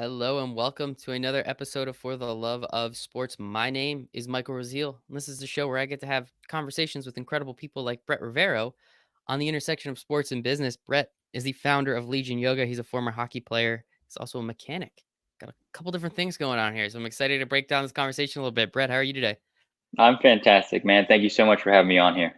Hello and welcome to another episode of For the Love of Sports. My name is Michael Rasile, and this is the show where I get to have conversations with incredible people like Brett Rivero on the intersection of sports and business. Brett is the founder of Legion Yoga. He's a former hockey player. He's also a mechanic. Got a couple different things going on here, so I'm excited to break down this conversation a little bit. Brett, how are you today? I'm fantastic, man. Thank you so much for having me on here.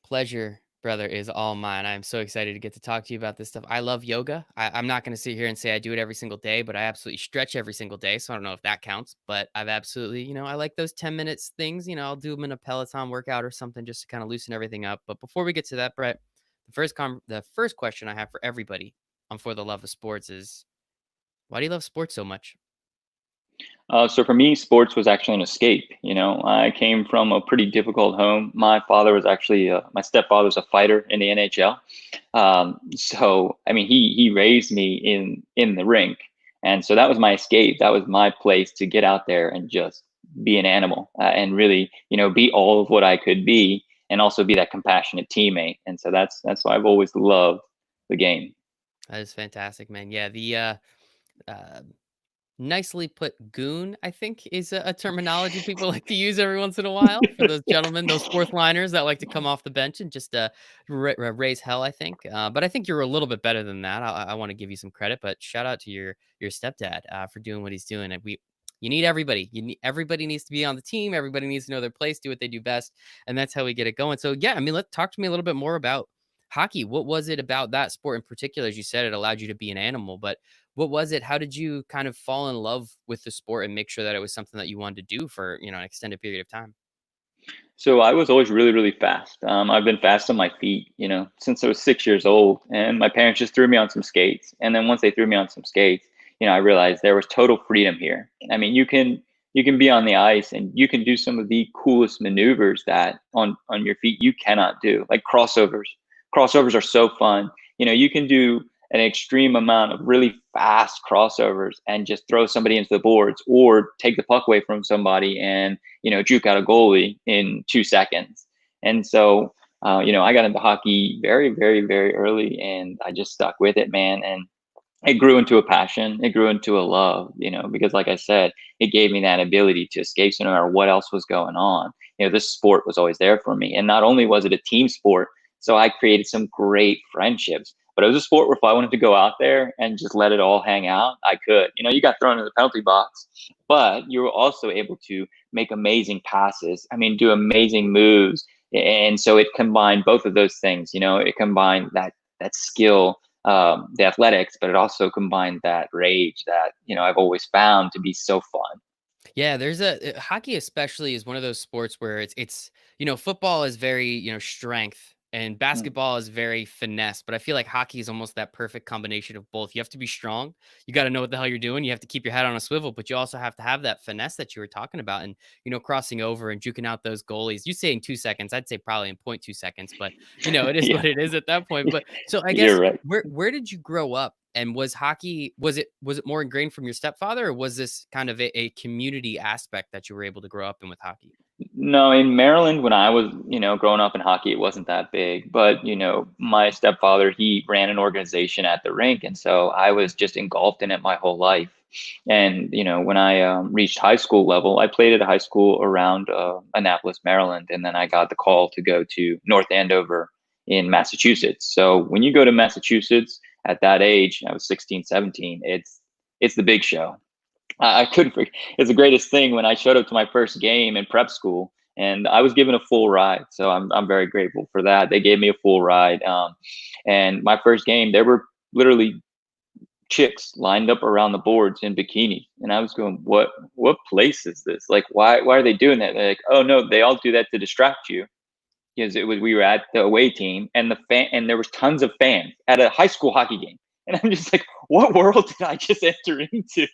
Pleasure, brother, is all mine. I'm so excited to get to talk to you about this stuff. I love yoga. I'm not going to sit here and say I do it every single day, but I absolutely stretch every single day. So I don't know if that counts, but I've absolutely, I like those 10 minutes things. I'll do them in a Peloton workout or something just to kind of loosen everything up. But before we get to that, Brett, the first question I have for everybody on For the Love of Sports is, why do you love sports so much? So for me, sports was actually an escape. I came from a pretty difficult home. My father was actually my stepfather was a fighter in the NHL. So I mean, he raised me in the rink, and so that was my escape. That was my place to get out there and just be an animal and really, be all of what I could be, and also be that compassionate teammate. And so that's why I've always loved the game. That is fantastic, man. Yeah, uh, nicely put, goon, I think, is a terminology people like to use every once in a while for those gentlemen, those fourth liners that like to come off the bench and just raise hell, I think. But I think you're a little bit better than that. I want to give you some credit, but shout out to your stepdad for doing what he's doing. And you need everybody. Everybody needs to be on the team. Everybody needs to know their place, do what they do best, and that's how we get it going. So yeah, I mean, let talk to me a little bit more about hockey. What was it about that sport in particular? As you said, it allowed you to be an animal, but what was it? How did you kind of fall in love with the sport and make sure that it was something that you wanted to do for, an extended period of time? So I was always really, really fast. I've been fast on my feet, since I was 6 years old. And my parents just threw me on some skates. And then once they threw me on some skates, I realized there was total freedom here. I mean, you can be on the ice and you can do some of the coolest maneuvers that on your feet you cannot do, like crossovers. Crossovers are so fun. You can do an extreme amount of really fast crossovers and just throw somebody into the boards or take the puck away from somebody and juke out a goalie in 2 seconds. And so, I got into hockey very, very, very early, and I just stuck with it, man. And it grew into a passion. It grew into a love, because like I said, it gave me that ability to escape. So no matter what else was going on, this sport was always there for me. And not only was it a team sport, so I created some great friendships. But it was a sport where if I wanted to go out there and just let it all hang out, I could. You got thrown in the penalty box, but you were also able to make amazing passes. I mean, do amazing moves. And so it combined both of those things. It combined that skill, the athletics, but it also combined that rage that I've always found to be so fun. Yeah, there's hockey especially is one of those sports where football is very, strength and Mm. basketball is very finesse, but I feel like hockey is almost that perfect combination of both. You have to be strong. You got to know what the hell you're doing. You have to keep your head on a swivel, but you also have to have that finesse that you were talking about and, crossing over and juking out those goalies. You say in 2 seconds, I'd say probably in 0.2 seconds, but it is what Yeah, it is at that point. But so I you're guess right. where did you grow up? And was hockey was it more ingrained from your stepfather, or was this kind of a community aspect that you were able to grow up in with hockey? No, in Maryland, when I was, growing up in hockey, it wasn't that big. But, my stepfather, he ran an organization at the rink. And so I was just engulfed in it my whole life. And, when I reached high school level, I played at a high school around Annapolis, Maryland. And then I got the call to go to North Andover in Massachusetts. So when you go to Massachusetts at that age, I was 16, 17, it's the big show. I couldn't forget. It's the greatest thing when I showed up to my first game in prep school, and I was given a full ride. So I'm very grateful for that. They gave me a full ride. And my first game, there were literally chicks lined up around the boards in bikinis, and I was going, what place is this? Like, why are they doing that? They're like, oh no, they all do that to distract you. Because we were at the away team, and there was tons of fans at a high school hockey game, and I'm just like, what world did I just enter into?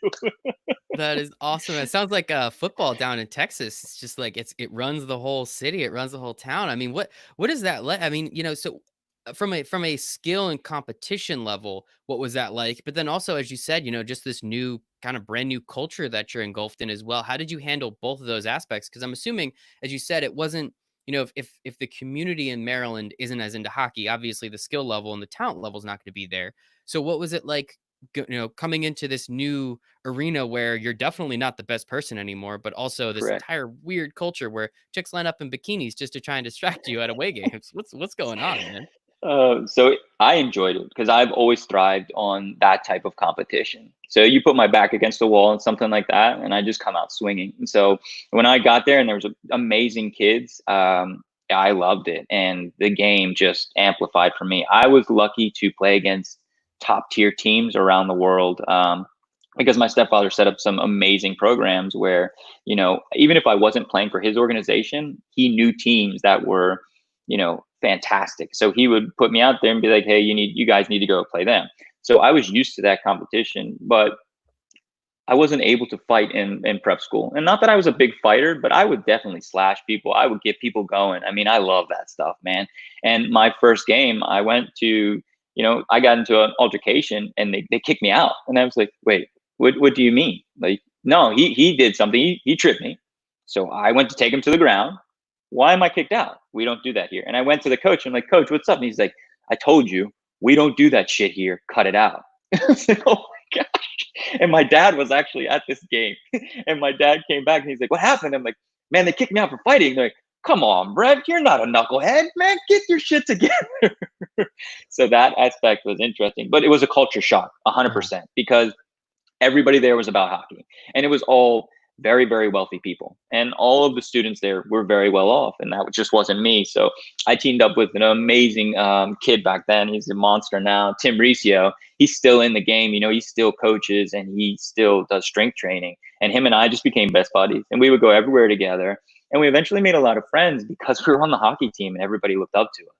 That is awesome. It sounds like football down in Texas. It's just like it runs the whole city. It runs the whole town. I mean, what is that like? I mean, so from a skill and competition level, what was that like? But then also, as you said, just this new kind of brand new culture that you're engulfed in as well. How did you handle both of those aspects? Because I'm assuming, as you said, it wasn't. If the community in Maryland isn't as into hockey, obviously the skill level and the talent level is not going to be there. So what was it like coming into this new arena where you're definitely not the best person anymore, but also this Correct. entire weird culture where chicks line up in bikinis just to try and distract you at away games. What's going on, man? So I enjoyed it because I've always thrived on that type of competition. So you put my back against the wall and something like that, and I just come out swinging. And so when I got there and there was amazing kids, I loved it, and the game just amplified for me. I was lucky to play against top tier teams around the world. Because my stepfather set up some amazing programs where, even if I wasn't playing for his organization, he knew teams that were, fantastic. So he would put me out there and be like, "Hey, you guys need to go play them." So I was used to that competition, but I wasn't able to fight in prep school. And not that I was a big fighter, but I would definitely slash people. I would get people going. I mean, I love that stuff, man. And my first game, I went to, I got into an altercation and they kicked me out. And I was like, wait, what do you mean? Like, no, he did something. He tripped me. So I went to take him to the ground. Why am I kicked out? We don't do that here. And I went to the coach. I'm like, "Coach, what's up?" And he's like, "I told you, we don't do that shit here. Cut it out." I was like, "Oh my gosh." And my dad was actually at this game. And my dad came back and he's like, "What happened?" I'm like, "Man, they kicked me out for fighting." They're like, "Come on, Brett, you're not a knucklehead, man. Get your shit together." So that aspect was interesting, but it was a culture shock, Uh, 100%, because everybody there was about hockey, and it was all very, very wealthy people, and all of the students there were very well off, and that just wasn't me. So I teamed up with an amazing kid back then. He's a monster now, Tim Riccio. He's still in the game. He still coaches and he still does strength training, and him and I just became best buddies, and we would go everywhere together, and we eventually made a lot of friends because we were on the hockey team and everybody looked up to us.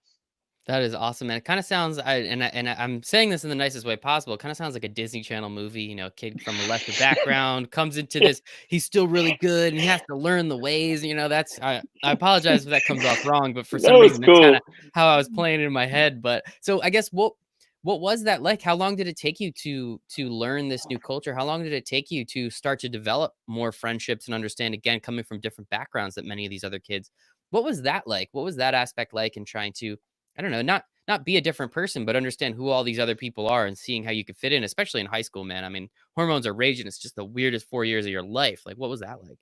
that is awesome, man. It kind of sounds, I'm saying this in the nicest way possible. It kind of sounds like a Disney Channel movie. A kid from a lesser background comes into this. He's still really good, and he has to learn the ways. That's I apologize if that comes off wrong, but for That some was reason, that's kind of cool. how I was playing it in my head. But so I guess what was that like? How long did it take you to learn this new culture? How long did it take you to start to develop more friendships and understand, again, coming from different backgrounds that many of these other kids? What was that like? What was that aspect like in trying to, I don't know, not be a different person, but understand who all these other people are and seeing how you could fit in, especially in high school, man. I mean, hormones are raging. It's just the weirdest 4 years of your life. Like, what was that like?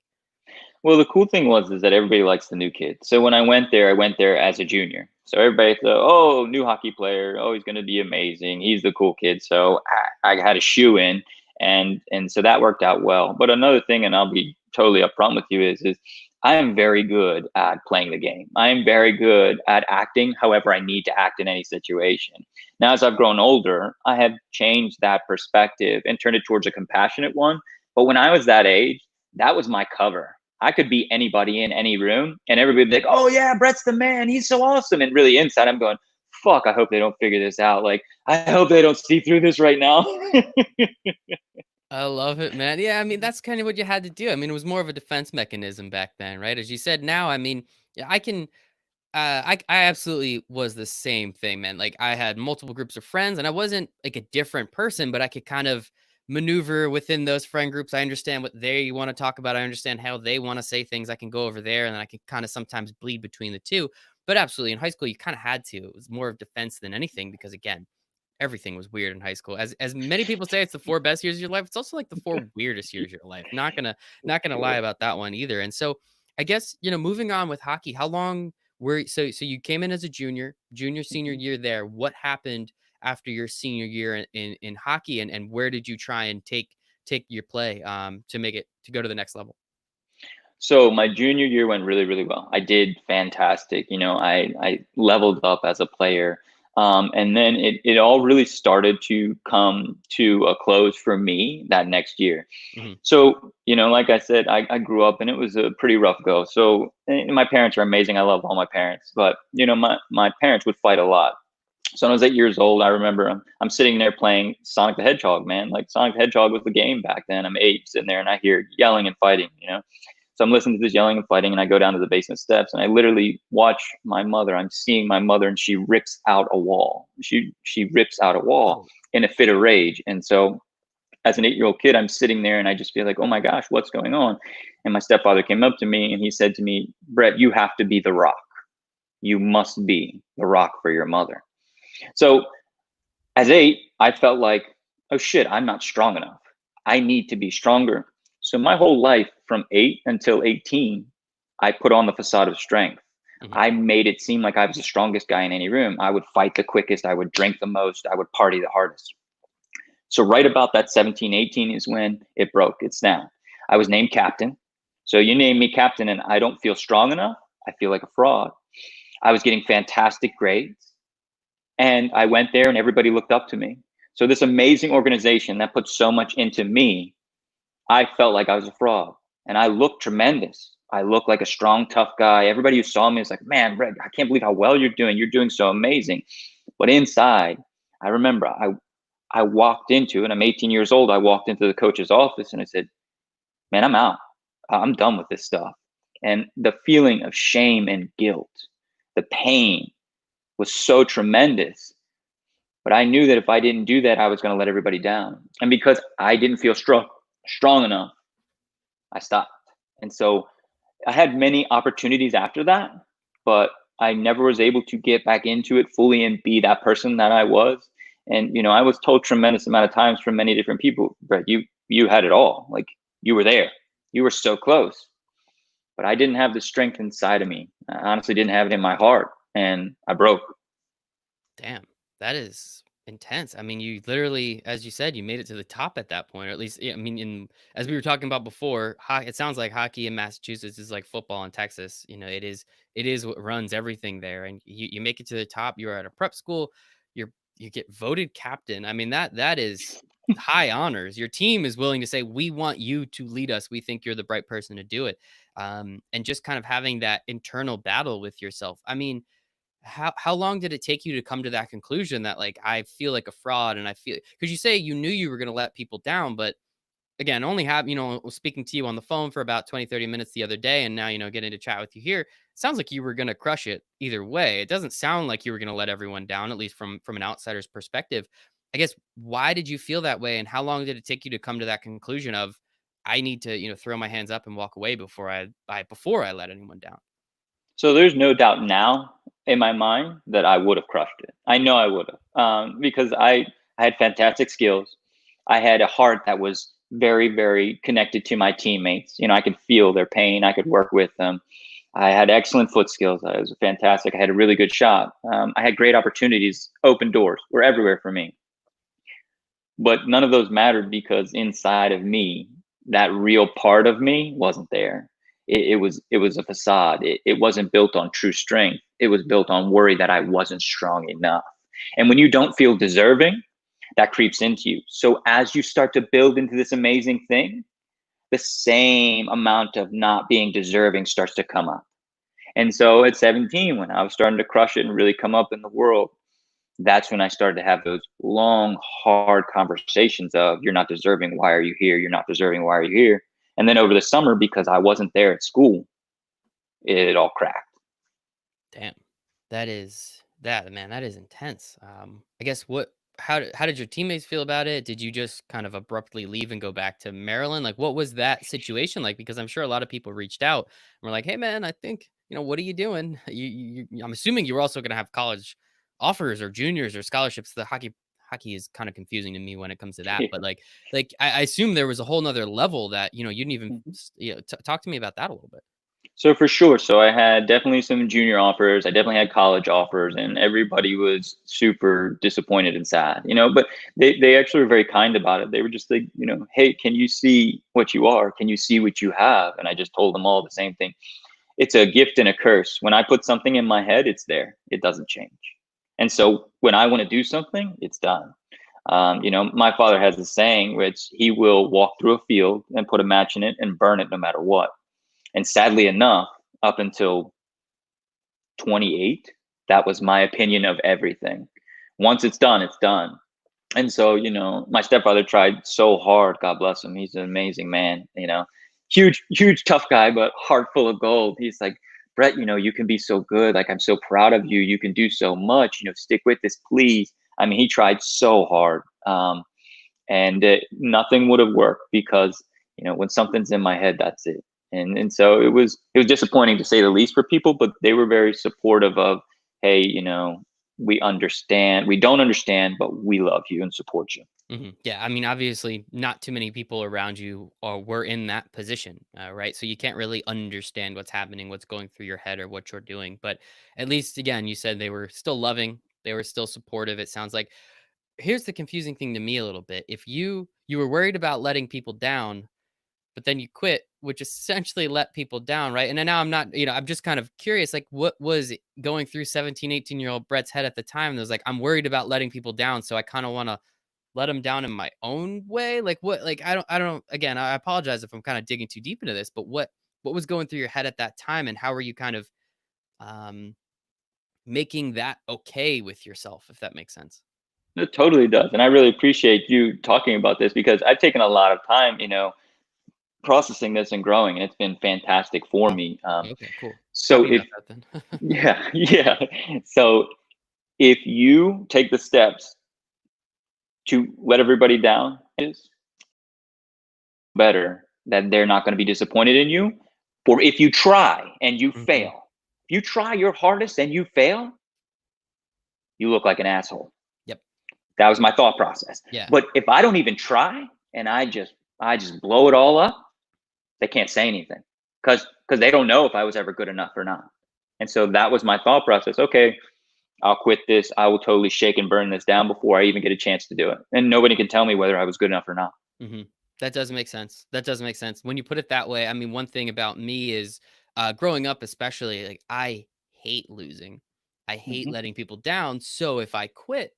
Well, the cool thing was is that everybody likes the new kid. So when I went there as a junior. So everybody thought, "Oh, new hockey player. Oh, he's going to be amazing. He's the cool kid." So I had a shoe in, and so that worked out well. But another thing, and I'll be totally upfront with you, is I am very good at playing the game. I am very good at acting. However, I need to act in any situation. Now, as I've grown older, I have changed that perspective and turned it towards a compassionate one. But when I was that age, that was my cover. I could be anybody in any room and everybody would be like, "Oh yeah, Brett's the man. He's so awesome." And really inside I'm going, "Fuck, I hope they don't figure this out. Like, I hope they don't see through this right now." I love it, man. Yeah, I mean, that's kind of what you had to do. I mean, it was more of a defense mechanism back then, right? As you said, now, I mean, yeah, I can I absolutely was the same thing, man. Like I had multiple groups of friends and I wasn't like a different person, but I could kind of maneuver within those friend groups. I understand what they want to talk about. I understand how they want to say things. I can go over there and then I can kind of sometimes bleed between the two. But absolutely in high school, you kind of had to. It was more of defense than anything because again, everything was weird in high school. As many people say it's the 4 best years of your life, it's also like the 4 weirdest years of your life. Not gonna lie Sure. about that one either. And so I guess, moving on with hockey, how long were so you came in as a junior, senior Mhm. year there. What happened after your senior year in hockey and where did you try and take your play to make it to go to the next level? So my junior year went really, really well. I did fantastic. I leveled up as a player. And then it all really started to come to a close for me that next year. Mhm. So, like I said, I grew up and it was a pretty rough go. So and my parents are amazing. I love all my parents, but my parents would fight a lot. So when I was 8 years old, I remember I'm sitting there playing Sonic the Hedgehog, man. Like Sonic the Hedgehog was the game back then. I'm 8, sitting there and I hear yelling and fighting. So I'm listening to this yelling and fighting, and I go down to the basement steps, and I literally watch my mother. I'm seeing my mother, and she rips out a wall. She rips out a wall Oh, in a fit of rage. And so as an 8-year-old kid, I'm sitting there and I just feel like, "Oh my gosh, what's going on?" And my stepfather came up to me and he said to me, "Brett, you have to be the rock. You must be the rock for your mother." So as 8, I felt like, oh shit, I'm not strong enough. I need to be stronger. So my whole life from 8 until 18, I put on the facade of strength. Mhm. I made it seem like I was the strongest guy in any room. I would fight the quickest, I would drink the most, I would party the hardest. So right about that 17, 18 is when it broke, it snapped. I was named captain. So you name me captain and I don't feel strong enough, I feel like a fraud. I was getting fantastic grades and I went there and everybody looked up to me. So this amazing organization that put so much into me, I felt like I was a fraud. And I looked tremendous. I looked like a strong, tough guy. Everybody who saw me was like, man, Greg, I can't believe how well you're doing. You're doing so amazing. But inside, I remember I walked into, and I'm 18 years old. I walked into the coach's office and I said, man, I'm out. I'm done with this stuff. And the feeling of shame and guilt, the pain was so tremendous. But I knew that if I didn't do that, I was going to let everybody down. And because I didn't feel strong enough, I stopped. And so I had many opportunities after that, but I never was able to get back into it fully and be that person that I was. And I was told tremendous amount of times from many different people, Brett, you had it all. Like you were there. You were so close. But I didn't have the strength inside of me. I honestly didn't have it in my heart. And I broke. Damn, that is intense. I mean, you literally, as you said, you made it to the top at that point, or at least, yeah, I mean, as we were talking about before, it sounds like hockey in Massachusetts is like football in Texas. It is what runs everything there, and you make it to the top. You're at a prep school, you get voted captain. I mean, that is high honors. Your team is willing to say, "We want you to lead us. We think you're the right person to do it." And just kind of having that internal battle with yourself. I mean, how long did it take you to come to that conclusion that, like, I feel like a fraud and I feel, because you say you knew you were going to let people down, but again, only have, speaking to you on the phone for about 20, 30 minutes the other day, and now, getting to chat with you here, sounds like you were going to crush it either way. It doesn't sound like you were going to let everyone down, at least from an outsider's perspective. I guess, why did you feel that way, and how long did it take you to come to that conclusion of, I need to, throw my hands up and walk away before I let anyone down? So there's no doubt now in my mind that I would have crushed it. I know I would have, because I had fantastic skills. I had a heart that was very, very connected to my teammates. I could feel their pain. I could work with them. I had excellent foot skills. I was fantastic. I had a really good shot. I had great opportunities. Open doors were everywhere for me. But none of those mattered because inside of me, that real part of me wasn't there. It was a facade. It wasn't built on true strength. It was built on worry that I wasn't strong enough. And when you don't feel deserving, that creeps into you. So as you start to build into this amazing thing, the same amount of not being deserving starts to come up. And so at 17, when I was starting to crush it and really come up in the world, that's when I started to have those long, hard conversations of, you're not deserving. Why are you here? You're not deserving. Why are you here? And then over the summer, because I wasn't there at school, it all cracked. Damn. That is intense. I guess, how did your teammates feel about it? Did you just kind of abruptly leave and go back to Maryland? Like, what was that situation like? Because I'm sure a lot of people reached out and were like, "Hey man, I think, what are you doing?" I'm assuming you were also going to have college offers or juniors or scholarships. The hockey is kind of confusing to me when it comes to that, but I assume there was a whole nother level that, you didn't even, talk to me about that a little bit. So for sure. So I had definitely some junior offers. I definitely had college offers, and everybody was super disappointed and sad, but they actually were very kind about it. They were just like, hey, can you see what you are? Can you see what you have? And I just told them all the same thing. It's a gift and a curse. When I put something in my head, it's there. It doesn't change. And so when I want to do something, it's done. My father has a saying, which he will walk through a field and put a match in it and burn it no matter what. And sadly enough, up until 28, that was my opinion of everything. Once it's done, it's done. And so, my stepfather tried so hard. God bless him. He's an amazing man, huge, huge, tough guy, but heart full of gold. He's like, Brett, you can be so good. Like, I'm so proud of you. You can do so much, stick with this, please. I mean, he tried so hard. And nothing would have worked because, when something's in my head, that's it. And so it was disappointing to say the least for people, but they were very supportive of, hey, we don't understand, but we love you and support you. Yeah, I mean, obviously, not too many people around you or were in that position, right? So you can't really understand what's happening, what's going through your head, or what you're doing. But at least, again, you said they were still loving, they were still supportive. It sounds like. Here's the confusing thing to me a little bit. If you were worried about letting people down, but then you quit, which essentially let people down, right? And then now I'm not, I'm just kind of curious, like what was going through 17, 18-year-old Brett's head at the time? That was like, I'm worried about letting people down, so I kind of want to let them down in my own way. Like what? Like I don't. Again, I apologize if I'm kind of digging too deep into this, but what was going through your head at that time, and how were you kind of um, making that okay with yourself, if that makes sense? It totally does. And I really appreciate you talking about this because I've taken a lot of time, processing this and growing, and it's been fantastic for Wow. me. Okay, cool. So Happy if about that then. Yeah, yeah. So if you take the steps to let everybody down, is better that they're not going to be disappointed in you. Or if you try and you Mhm. fail, if you try your hardest and you fail, you look like an asshole. Yep. That was my thought process. Yeah. But if I don't even try and I just blow it all up, they can't say anything because they don't know if I was ever good enough or not. And so that was my thought process. Okay, I'll quit this. I will totally shake and burn this down before I even get a chance to do it. And nobody can tell me whether I was good enough or not. Mhm. That does make sense. That does make sense. When you put it that way, I mean, one thing about me is, growing up especially, like, I hate losing. I hate Hmm. letting people down, so if I quit,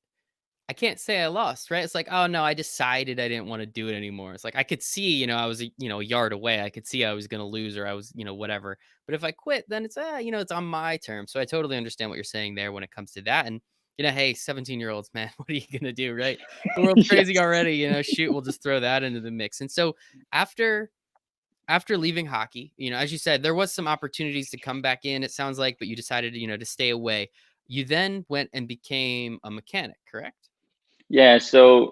I can't say I lost, right? It's like, "Oh, no, I decided I didn't wanna do it anymore." It's like, I could see, I was, a yard away. I could see I was gonna lose or I was, whatever. But if I quit, then it's, it's on my terms. So I totally understand what you're saying there when it comes to that, and, hey, 17-year-olds, man, what are you gonna do, right? The world's crazy Yes. already, shoot, we'll just throw that into the mix. And so after after leaving hockey, as you said, there was some opportunities to come back in, it sounds like, but you decided, to stay away. You then went and became a mechanic, correct? Yeah, so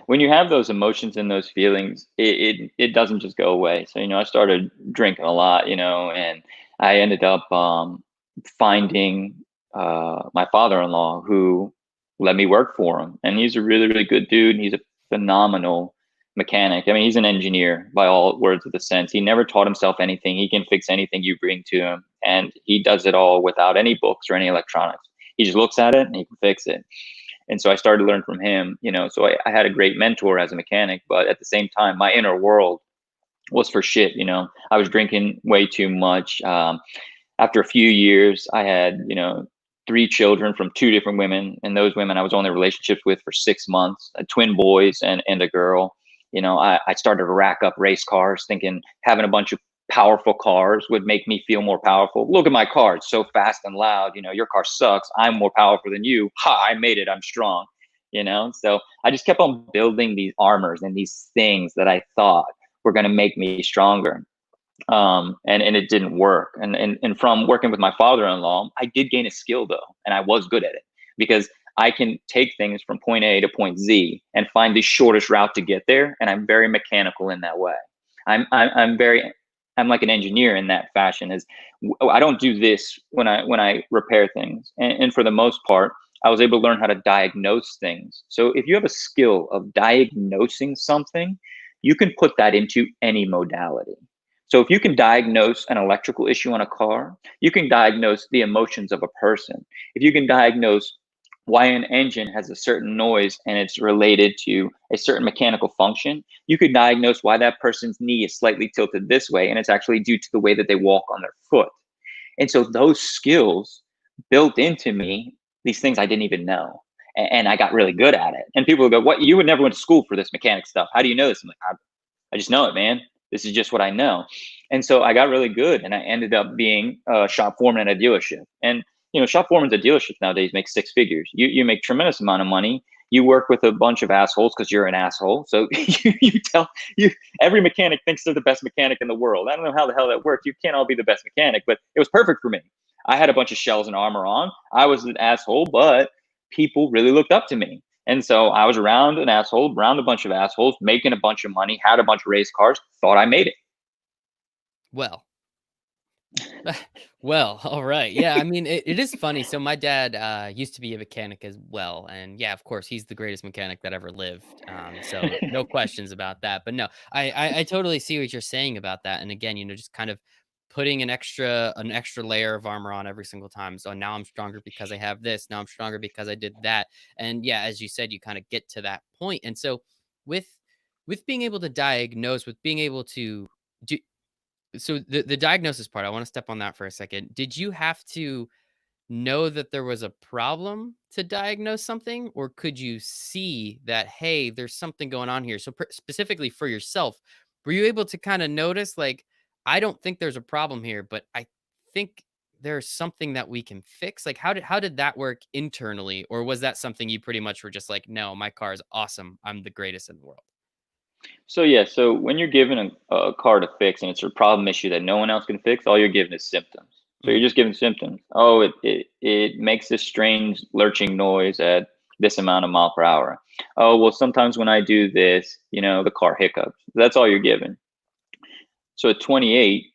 when you have those emotions and those feelings, it doesn't just go away. So I started drinking a lot, and I ended up finding my father-in-law who let me work for him, and he's a really really good dude. And he's a phenomenal mechanic. I mean, he's an engineer by all words of the sense. He never taught himself anything. He can fix anything you bring to him, and he does it all without any books or any electronics. He just looks at it and he can fix it. And so I started to learn from him, so I had a great mentor as a mechanic, but at the same time my inner world was for shit. I was drinking way too much. After a few years I had, three children from two different women, and those women I was only in relationships with for 6 months, twin boys and a girl. I started to rack up race cars thinking having a bunch of powerful cars would make me feel more powerful. Look at my car, it's so fast and loud. Your car sucks, I'm more powerful than you. Ha, I made it, I'm strong. So I just kept on building these armors and these things that I thought were going to make me stronger. And it didn't work. And from working with my father-in-law, I did gain a skill though, and I was good at it because I can take things from point A to point Z and find the shortest route to get there. And I'm very mechanical in that way. I'm like an engineer in that fashion. I don't do this when I repair things, and for the most part, I was able to learn how to diagnose things. So if you have a skill of diagnosing something, you can put that into any modality. So if you can diagnose an electrical issue on a car, you can diagnose the emotions of a person. If you can diagnose why an engine has a certain noise and it's related to a certain mechanical function, you could diagnose why that person's knee is slightly tilted this way and it's actually due to the way that they walk on their foot. And so those skills built into me these things I didn't even know. And I got really good at it. And people would go, "What? You would never went to school for this mechanic stuff. How do you know this?" I'm like, I just know it, man. This is just what I know. And so I got really good, and I ended up being a shop foreman at a dealership. And shop foremans at dealerships nowadays make six figures. You make tremendous amount of money. You work with a bunch of assholes because you're an asshole. So you tell you every mechanic thinks they're the best mechanic in the world. I don't know how the hell that works. You can't all be the best mechanic, but it was perfect for me. I had a bunch of shells and armor on. I was an asshole, but people really looked up to me. And so I was around an asshole, around a bunch of assholes, making a bunch of money, had a bunch of race cars, thought I made it. Well, Well, all right. Yeah, I mean, it is funny. So my dad used to be a mechanic as well, and yeah, of course, he's the greatest mechanic that ever lived. So no questions about that. But no, I totally see what you're saying about that. And again, just kind of putting an extra layer of armor on every single time. So now I'm stronger because I have this. Now I'm stronger because I did that. And yeah, as you said, you kind of get to that point. And so with with being able to diagnose, with being able to do so the diagnosis part, I wanna step on that for a second. Did you have to know that there was a problem to diagnose something, or could you see that, "Hey, there's something going on here?" So, specifically for yourself, were you able to kinda notice, like, "I don't think there's a problem here, but I think there's something that we can fix?" Like, how did that work internally, or was that something you pretty much were just like, "No, my car is awesome. I'm the greatest in the world." So yeah, so when you're given a car to fix and it's a problem issue that no one else can fix, all you're given is symptoms. So you're Mhm, just given symptoms. Oh, it makes this strange lurching noise at this amount of mile per hour. Oh, well, sometimes when I do this, the car hiccups. That's all you're given. So at 28,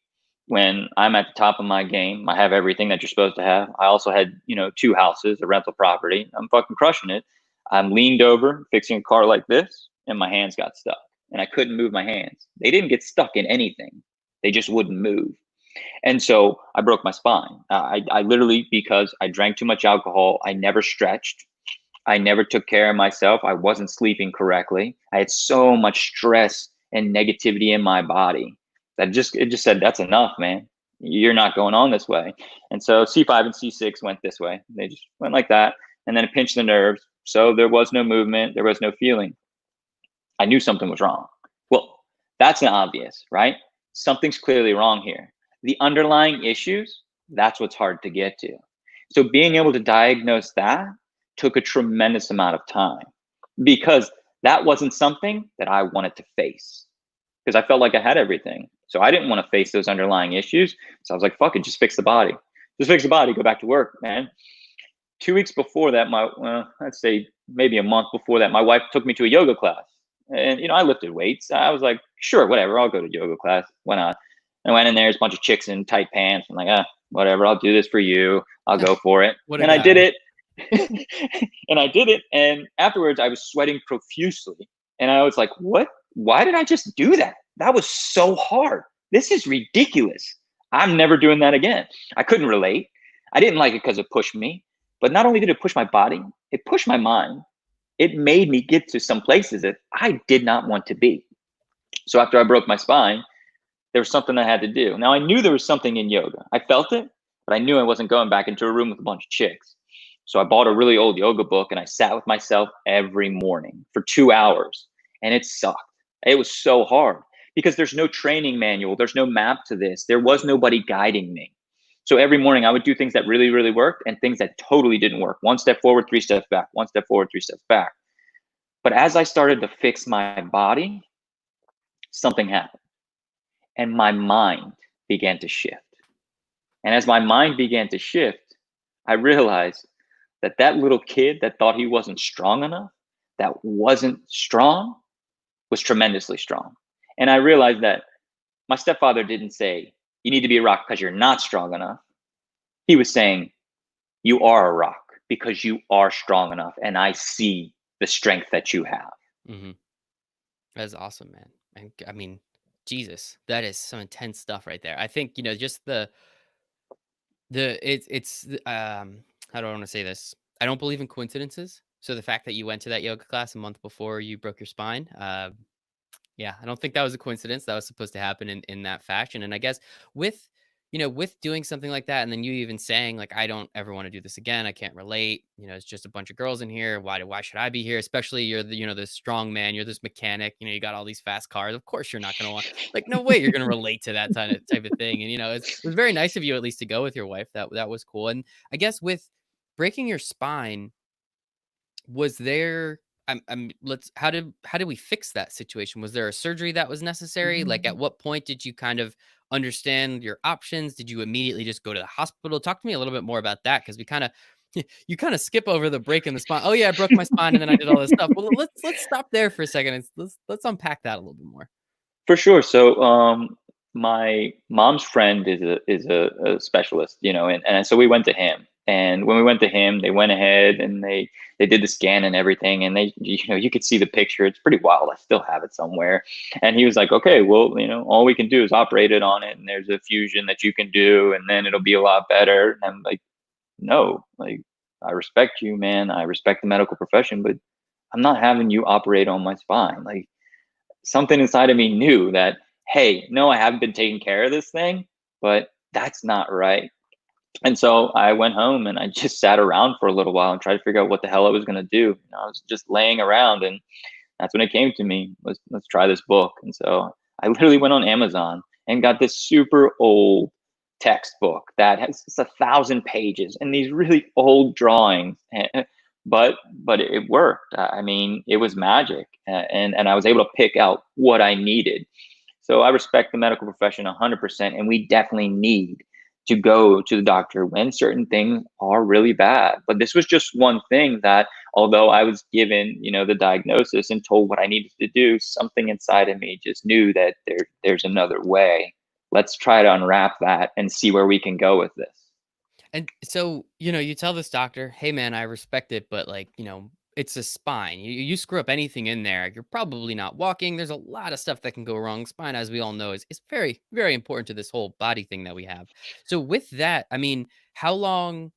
when I'm at the top of my game, I have everything that you're supposed to have. I also had, two houses, a rental property. I'm fucking crushing it. I'm leaned over fixing a car like this, and my hands got stuck, and I couldn't move my hands. They didn't get stuck in anything; they just wouldn't move. And so I broke my spine. I literally, because I drank too much alcohol, I never stretched. I never took care of myself. I wasn't sleeping correctly. I had so much stress and negativity in my body that it just said, that's enough, man. You're not going on this way. And so C5 and C6 went this way. They just went like that. And then it pinched the nerves. So there was no movement, there was no feeling. I knew something was wrong. Well, that's an obvious, right? Something's clearly wrong here. The underlying issues, that's what's hard to get to. So being able to diagnose that took a tremendous amount of time because that wasn't something that I wanted to face because I felt like I had everything. So I didn't want to face those underlying issues. So I was like, fuck it, just fix the body. Just fix the body, go back to work, man. 2 weeks before that, let's say maybe a month before that, my wife took me to a yoga class. And, I lifted weights. I was like, sure, whatever, I'll go to yoga class. Why not? I went in there, there's a bunch of chicks in tight pants. I'm like, whatever, I'll do this for you. I'll go for it. what a And I did guy. it. And I did it. And afterwards, I was sweating profusely. And I was like, what? Why did I just do that? That was so hard. This is ridiculous. I'm never doing that again. I couldn't relate. I didn't like it because it pushed me. But not only did it push my body, it pushed my mind. It made me get to some places that I did not want to be. So after I broke my spine, there was something I had to do. Now I knew there was something in yoga. I felt it, but I knew I wasn't going back into a room with a bunch of chicks. So I bought a really old yoga book and I sat with myself every morning for 2 hours. And it sucked. It was so hard because there's no training manual, there's no map to this. There was nobody guiding me. So every morning I would do things that really, really worked and things that totally didn't work. One step forward, three steps back, one step forward, three steps back. But as I started to fix my body, something happened and my mind began to shift. And as my mind began to shift, I realized that that little kid that thought he wasn't strong enough, that wasn't strong, was tremendously strong. And I realized that my stepfather didn't say, you need to be a rock because you're not strong enough. He was saying, you are a rock because you are strong enough. And I see the strength that you have. Mhm. That's awesome, man. And I mean, Jesus, that is some intense stuff right there. I think, just how do I want to say this? I don't believe in coincidences. So the fact that you went to that yoga class a month before you broke your spine, yeah, I don't think that was a coincidence. That was supposed to happen in that fashion. And I guess with with doing something like that, and then you even saying like, I don't ever want to do this again. I can't relate. It's just a bunch of girls in here. Why should I be here? Especially you're the this strong man. You're this mechanic. You got all these fast cars. Of course you're not gonna want like no way you're gonna relate to that type of thing. And it was very nice of you at least to go with your wife. That was cool. And I guess with breaking your spine was there let's how did we fix that situation? Was there a surgery that was necessary? Like at what point did you kind of understand your options? Did you immediately just go to the hospital? Talk to me a little bit more about that because we kind of you kind of skip over the break in the spine. Oh yeah, I broke my spine and then I did all this stuff. Well, let's stop there for a second and let's unpack that a little bit more. For sure. So my mom's friend is a specialist, and so we went to him. And when we went to him, they went ahead and they did the scan and everything, and you could see the picture. It's pretty wild. I still have it somewhere. And he was like, okay, well, all we can do is operate it on it, and there's a fusion that you can do, and then it'll be a lot better. And I'm like, no, like, I respect you, man. I respect the medical profession, but I'm not having you operate on my spine. Like, something inside of me knew that, hey, no, I haven't been taking care of this thing, but that's not right. And so I went home and I just sat around for a little while and tried to figure out what the hell I was going to do. I was just laying around, and that's when it came to me. Let's try this book. And so I literally went on Amazon and got this super old textbook that has 1,000 pages and these really old drawings. But it worked. I mean, it was magic, and I was able to pick out what I needed. So I respect the medical profession 100%, and we definitely need to go to the doctor when certain things are really bad. But this was just one thing that, although I was given, the diagnosis and told what I needed to do, something inside of me just knew that there's another way. Let's try to unwrap that and see where we can go with this. And so, you tell this doctor, "Hey, man, I respect it, but like, it's a spine. You screw up anything in there, you're probably not walking. There's a lot of stuff that can go wrong. Spine, as we all know, is very, very important to this whole body thing that we have." So, with that, I mean, how long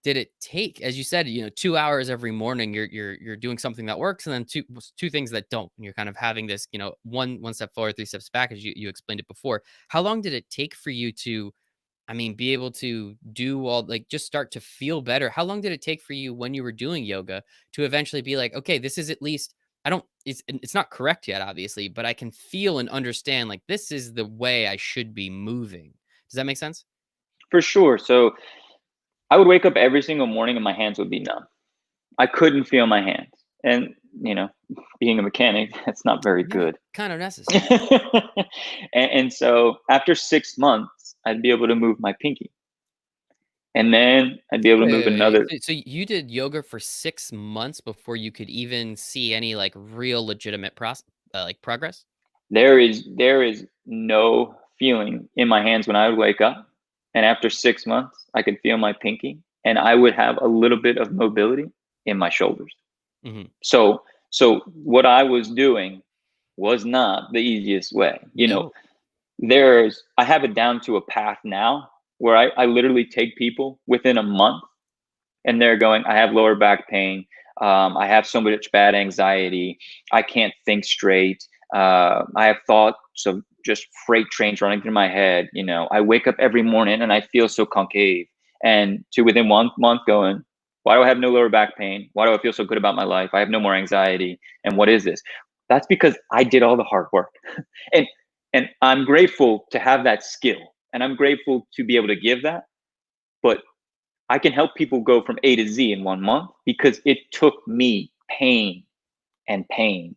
did it take? As you said, 2 hours every morning. You're doing something that works, and then two things that don't. And you're kind of having this, one step forward, three steps back, as you explained it before. How long did it take for you to, I mean, be able to do all, like, just start to feel better? How long did it take for you when you were doing yoga to eventually be like, okay, this is at least, I don't, it's not correct yet, obviously, but I can feel and understand like this is the way I should be moving. Does that make sense? For sure. So I would wake up every single morning and my hands would be numb. I couldn't feel my hands. And, you know, being a mechanic, that's not very Yeah, good. kind of necessary. And so after 6 months, I'd be able to move my pinky. And then I'd be able to Wait, move wait, wait. another. So you did yoga for 6 months before you could even see any like real legitimate like progress? There is no feeling in my hands when I would wake up. And after 6 months, I could feel my pinky and I would have a little bit of mobility in my shoulders. Hmm. So so what I was doing was not the easiest way. No. I have it down to a path now where I literally take people within a month and they're going, I have lower back pain. I have so much bad anxiety. I can't think straight. I have thoughts of just freight trains running through my head. I wake up every morning and I feel so concave. And to within 1 month going, why do I have no lower back pain? Why do I feel so good about my life? I have no more anxiety. And what is this? That's because I did all the hard work. and and I'm grateful to have that skill. And I'm grateful to be able to give that. But I can help people go from A to Z in 1 month because it took me pain and time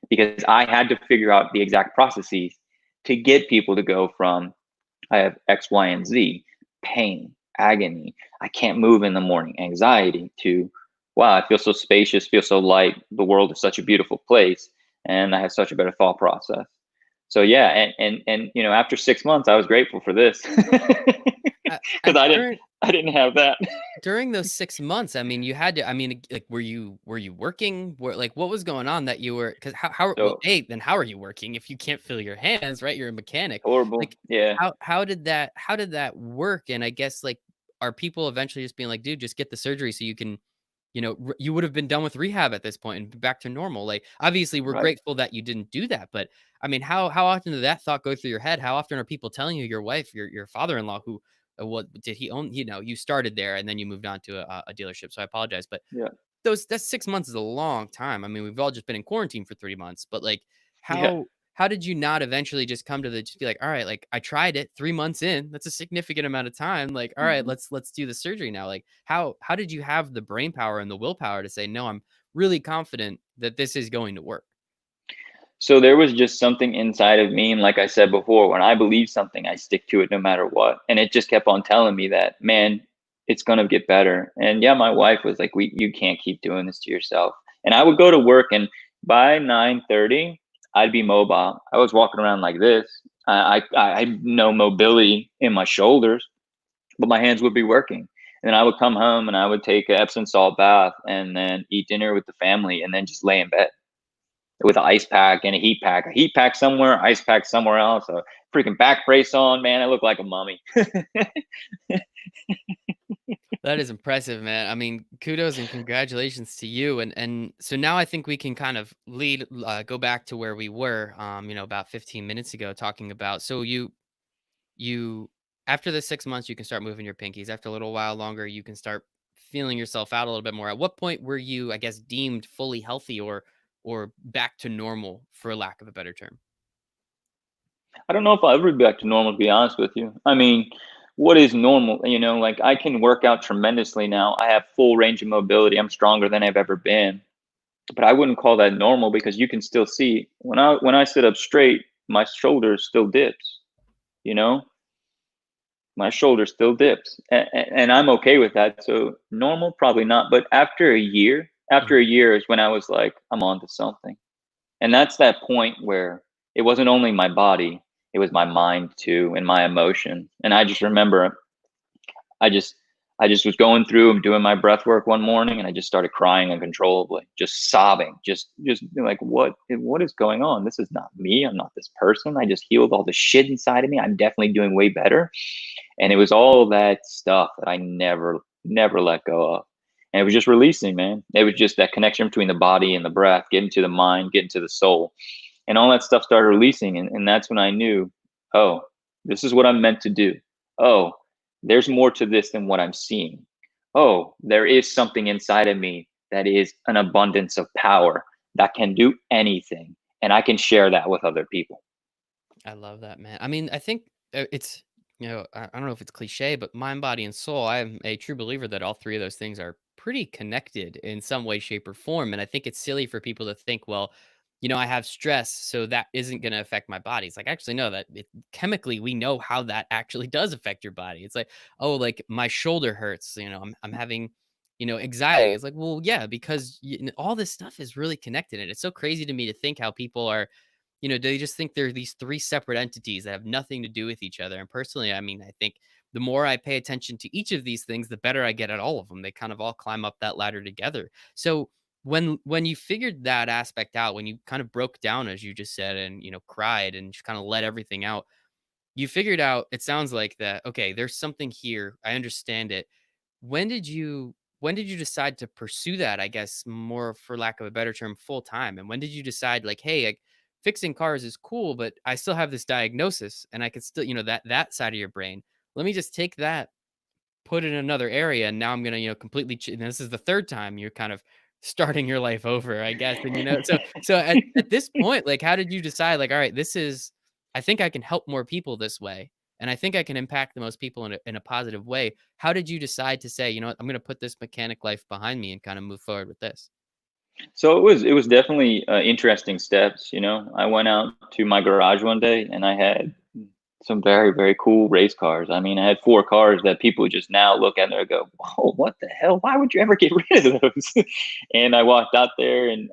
because I had to figure out the exact processes to get people to go from I have X, Y, and Z, pain, agony, I can't move in the morning, anxiety, to wow, I feel so spacious, feel so light. The world is such a beautiful place, and I have such a better thought process. So yeah, and after 6 months, I was grateful for this because During I didn't have that. those 6 months, I mean, you had to. I mean, like, were you working? Like, what was going on that you were? Because well, So then how are you working if you can't feel your hands, right? You're a mechanic. horrible. Like, Yeah. how did that work? And I guess, like, are people eventually just being like, dude, just get the surgery so you can, you would have been done with rehab at this point and back to normal. Like, obviously, we're Right. grateful that you didn't do that, but I mean, how often did that thought go through your head? How often are people telling you, your wife, your father-in-law, who, what did he own? You started there and then you moved on to a dealership. So I apologize, but Yeah. that's 6 months is a long time. I mean, we've all just been in quarantine for 3 months, but like, Yeah. how did you not eventually just come to just be like, all right, like, I tried it 3 months in. That's a significant amount of time. Like, all right, Mhm. let's do the surgery now. Like, how did you have the brain power and the willpower to say, no, I'm really confident that this is going to work? So there was just something inside of me, and like I said before, when I believe something, I stick to it no matter what. And it just kept on telling me that, man, it's gonna get better. And yeah, my wife was like, you can't keep doing this to yourself. And I would go to work, and by 9:30, I'd be mobile. I was walking around like this, I had no mobility in my shoulders, but my hands would be working. And then I would come home and I would take a Epsom salt bath and then eat dinner with the family and then just lay in bed with an ice pack and a heat pack somewhere, ice pack somewhere else, a freaking back brace on. Man, I look like a mummy. That is impressive, man. I mean, kudos and congratulations to you. And so now I think we can kind of go back to where we were, about 15 minutes ago, talking about. So you after the 6 months, you can start moving your pinkies. After a little while longer, you can start feeling yourself out a little bit more. At what point were you, I guess, deemed fully healthy or back to normal, for lack of a better term? I don't know if I'll ever be back to normal, to be honest with you. I mean, what is normal? Like I can work out tremendously now. I have full range of mobility. I'm stronger than I've ever been. But I wouldn't call that normal because you can still see when I sit up straight, my shoulder still dips, you know? My shoulder still dips. And I'm okay with that. So normal, probably not. But after Mhm. a year is when I was like, I'm onto something. And that's that point where it wasn't only my body, it was my mind too and my emotion. And I just remember I just I just was going through and doing my breath work one morning and I just started crying uncontrollably, just sobbing, just like what is going on? This is not me. I'm not this person. I just healed all the shit inside of me. I'm definitely doing way better. And it was all that stuff that I never let go of. And it was just releasing, man. It was just that connection between the body and the breath, getting to the mind, getting to the soul. And all that stuff started releasing. And that's when I knew, oh, this is what I'm meant to do. Oh, there's more to this than what I'm seeing. Oh, there is something inside of me that is an abundance of power that can do anything. And I can share that with other people. I love that, man. I mean, I think it's, I don't know if it's cliche, but mind, body, and soul. I am a true believer that all three of those things are pretty connected in some way, shape, or form. And I think it's silly for people to think, well, I have stress, so that isn't going to affect my body. It's like, actually, no, chemically, we know how that actually does affect your body. It's like, oh, like my shoulder hurts, I'm having, anxiety. It's like, well, yeah, because all this stuff is really connected. And it's so crazy to me to think how people are, they just think they're these three separate entities that have nothing to do with each other. And personally, I mean, I think the more I pay attention to each of these things, the better I get at all of them. They kind of all climb up that ladder together. So when you figured that aspect out, when you kind of broke down, as you just said, and cried and just kind of let everything out, you figured out, it sounds like, that okay, there's something here. I understand it. When did you decide to pursue that, I guess, more for lack of a better term, full time? And when did you decide, like, hey, like, fixing cars is cool, but I still have this diagnosis and I could still, that side of your brain. Let me just take that, put it in another area, and now I'm gonna, completely and this is the third time you're kind of starting your life over, I guess. And so at this point, like, how did you decide, like, all right, this is, I think I can help more people this way, and I think I can impact the most people in a positive way. How did you decide to say, what, I'm gonna put this mechanic life behind me and kind of move forward with this? So it was definitely interesting steps. I went out to my garage one day and I had some very very cool race cars. I mean, I had four cars that people just now look at and go, "Whoa, what the hell? Why would you ever get rid of those?" And I walked out there, and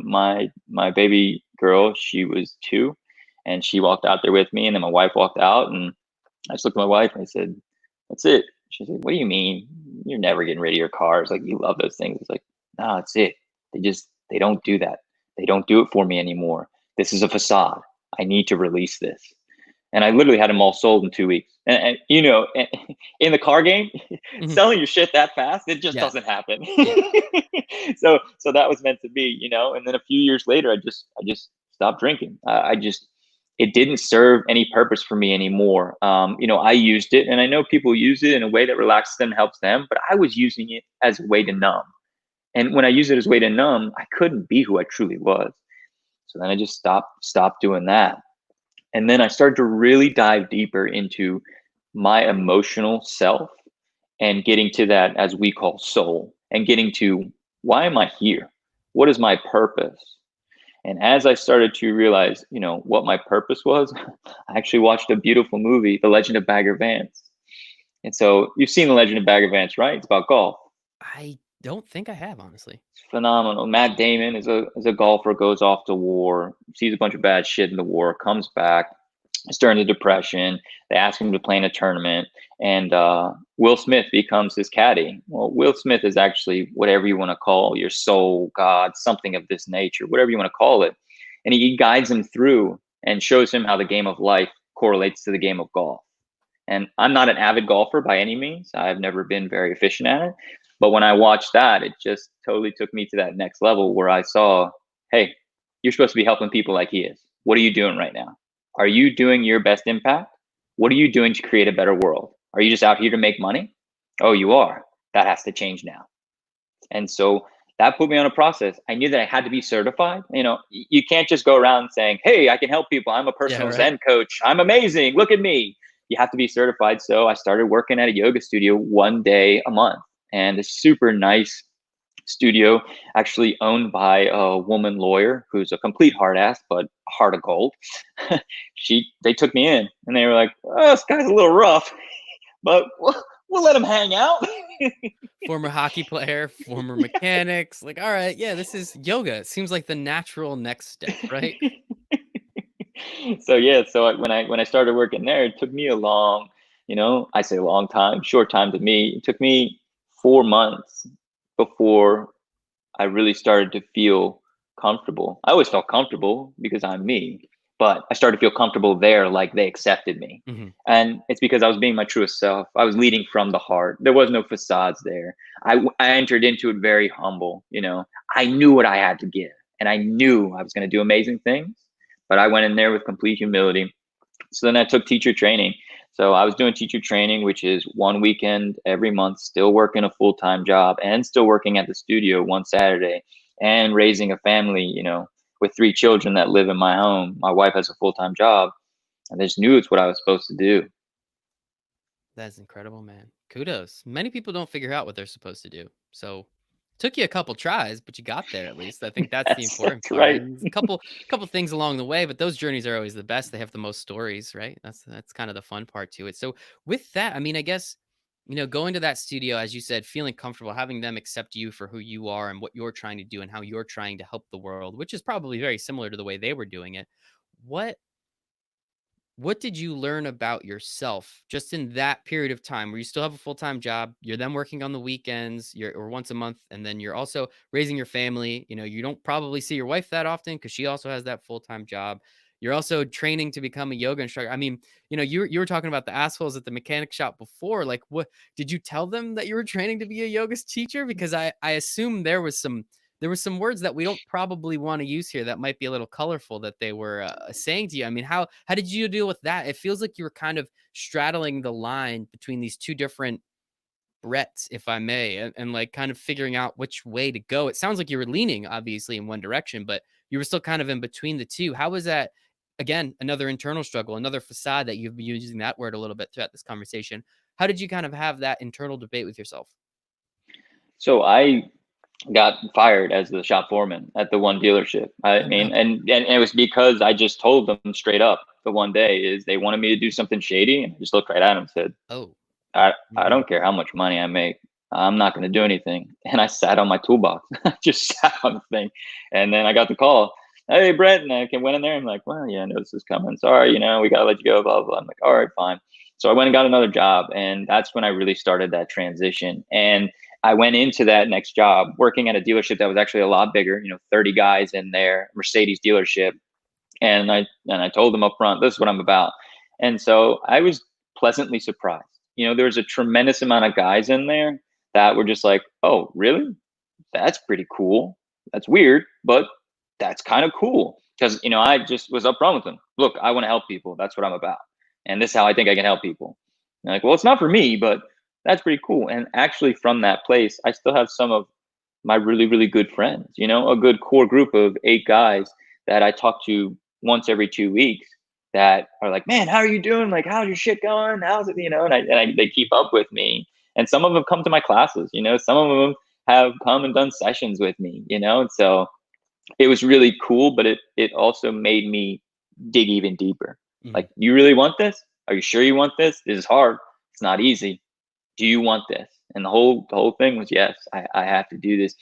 my baby girl, she was 2, and she walked out there with me, and then my wife walked out, and I just looked at my wife and I said, "That's it." She said, "What do you mean? You're never getting rid of your cars? Like, you love those things." It's like, no, it's it. They don't do that. They don't do it for me anymore. This is a facade. I need to release this. And I literally had them all sold in 2 weeks. In the car game, Mhm. selling your shit that fast, it just Yeah. doesn't happen. Yeah. So that was meant to be. And then a few years later, I just stopped drinking. I just it didn't serve any purpose for me anymore. I used it, and I know people use it in a way that relaxes them, helps them, but I was using it as a way to numb. And when I use it as a way to numb, I couldn't be who I truly was. So then I just stopped doing that. And then I started to really dive deeper into my emotional self and getting to that, as we call, soul, and getting to, why am I here? What is my purpose? And as I started to realize, what my purpose was, I actually watched a beautiful movie, The Legend of Bagger Vance. And so you've seen The Legend of Bagger Vance, right? It's about golf. I don't think I have, honestly. It's phenomenal. Matt Damon is a golfer, goes off to war, sees a bunch of bad shit in the war, comes back. during the depression. They ask him to play in a tournament, and Will Smith becomes his caddy. Well, Will Smith is actually whatever you want to call your soul, God, something of this nature, whatever you want to call it. And he guides him through and shows him how the game of life correlates to the game of golf. And I'm not an avid golfer by any means. I've never been very efficient at it. But when I watched that, it just totally took me to that next level where I saw, hey, you're supposed to be helping people like he is. What are you doing right now? Are you doing your best impact? What are you doing to create a better world? Are you just out here to make money? Oh, you are. That has to change now. And so that put me on a process. I knew that I had to be certified. You can't just go around saying, hey, I can help people. I'm a Yeah, personal right. Zen coach. I'm amazing. Look at me. You have to be certified. So I started working at a yoga studio one day a month, and a super nice studio, actually owned by a woman lawyer who's a complete hard ass, but a heart of gold. They took me in and they were like, oh, this guy's a little rough, but we'll let him hang out. Former hockey player, former mechanics. Like, all right, yeah, this is yoga. It seems like the natural next step, right? So yeah, so when I started working there, it took me a long, I say a long time, short time to me. It took me 4 months before I really started to feel comfortable. I always felt comfortable because I'm me, but I started to feel comfortable there, like they accepted me. Mhm. And it's because I was being my truest self. I was leading from the heart. There was no facades there. I entered into it very humble. I knew what I had to give, and I knew I was going to do amazing things. But I went in there with complete humility. So then I took teacher training. So I was doing teacher training, which is one weekend every month, still working a full time job and still working at the studio one Saturday and raising a family, with 3 children that live in my home. My wife has a full time job, and I just knew it's what I was supposed to do. That's incredible, man. Kudos. Many people don't figure out what they're supposed to do. So took you a couple tries, but you got there at least. I think that's the important That's part. right. And there's a couple things along the way, but those journeys are always the best. They have the most stories, right? That's kind of the fun part to it. So with that, I mean, I guess going to that studio, as you said, feeling comfortable, having them accept you for who you are and what you're trying to do and how you're trying to help the world, which is probably very similar to the way they were doing it. What what did you learn about yourself just in that period of time where you still have a full-time job, you're then working on the weekends, or once a month, and then you're also raising your family, you don't probably see your wife that often because she also has that full-time job. You're also training to become a yoga instructor. I mean, you were talking about the assholes at the mechanic shop before. Like, what did you tell them that you were training to be a yoga teacher? Because I assume there were some words that we don't probably want to use here that might be a little colorful that they were saying to you. I mean, how did you deal with that? It feels like you were kind of straddling the line between these two different Brett's, if I may, and like kind of figuring out which way to go. It sounds like you were leaning obviously in one direction, but you were still kind of in between the two. How was that? Again, another internal struggle, another facade that you've been using that word a little bit throughout this conversation. How did you kind of have that internal debate with yourself? So I got fired as the shop foreman at the one dealership. I Oh no. mean, and it was because I just told them straight up the one day is they wanted me to do something shady, and I just looked right at them and said, Oh. I Mhm. don't care how much money I make. I'm not going to do anything. And I sat on my toolbox. I just sat on the thing. And then I got the call. Hey, Brett. And I went in there. I'm like, well, yeah, I know this is coming. Sorry, we got to let you go, blah, blah, blah. I'm like, all right, fine. So I went and got another job. And that's when I really started that transition. And I went into that next job working at a dealership that was actually a lot bigger, 30 guys in there, Mercedes dealership. And I told them up front, this is what I'm about. And so I was pleasantly surprised. There was a tremendous amount of guys in there that were just like, oh, really? That's pretty cool. That's weird, but that's kind of cool. Because, I just was upfront with them. Look, I want to help people. That's what I'm about. And this is how I think I can help people. And like, well, it's not for me, but that's pretty cool. And actually, from that place, I still have some of my really, really good friends, a good core group of 8 guys that I talk to once every 2 weeks that are like, man, how are you doing? Like, how's your shit going? How's it, they keep up with me. And some of them come to my classes, some of them have come and done sessions with me, and so it was really cool, but it also made me dig even deeper. Like, Mhm. you really want this? Are you sure you want this? This is hard. It's not easy. Do you want this? And the whole thing was, yes, I have to do this.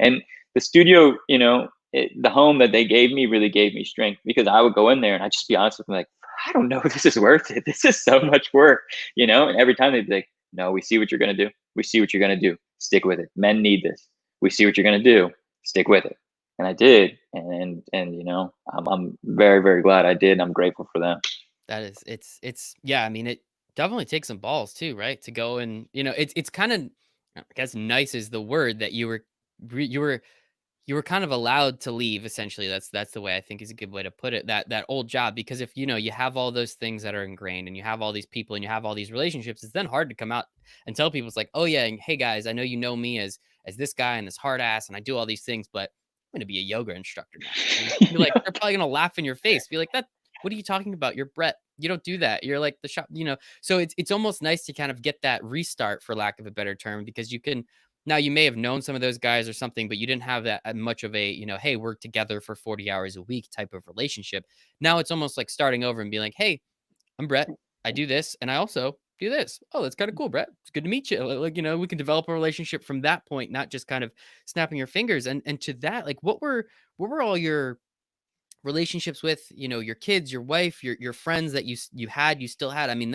And the studio, the home that they gave me really gave me strength because I would go in there and I'd just be honest with them, like, I don't know if this is worth it. This is so much work, And every time they'd be like, no, we see what you're going to do. We see what you're going to do. Stick with it. Men need this. We see what you're going to do. Stick with it. And I did. And, I'm very, very glad I did. And I'm grateful for them. That is, it's yeah, I mean, it definitely takes some balls too, right? To go and, it's kind of, I guess nice is the word that re- you were you were kind of allowed to leave essentially. That's the way I think is a good way to put it. That old job, because if you have all those things that are ingrained and you have all these people and you have all these relationships, it's then hard to come out and tell people it's like, oh yeah, and hey guys, I know you know me as this guy and this hard ass and I do all these things, but I'm gonna be a yoga instructor now. And be like, they're probably gonna laugh in your face, be like, that what are you talking about? You're Brett. You don't do that. You're like the shop. So it's almost nice to kind of get that restart, for lack of a better term, because you can now you may have known some of those guys or something, but you didn't have that much of a, hey, we're together for 40 hours a week type of relationship. Now it's almost like starting over and being like, hey, I'm Brett. I do this and I also do this. Oh, that's kind of cool, Brett. It's good to meet you. Like, we can develop a relationship from that point, not just kind of snapping your fingers. And to that, like what were all your relationships with, your kids, your wife, your friends that you still had. I mean,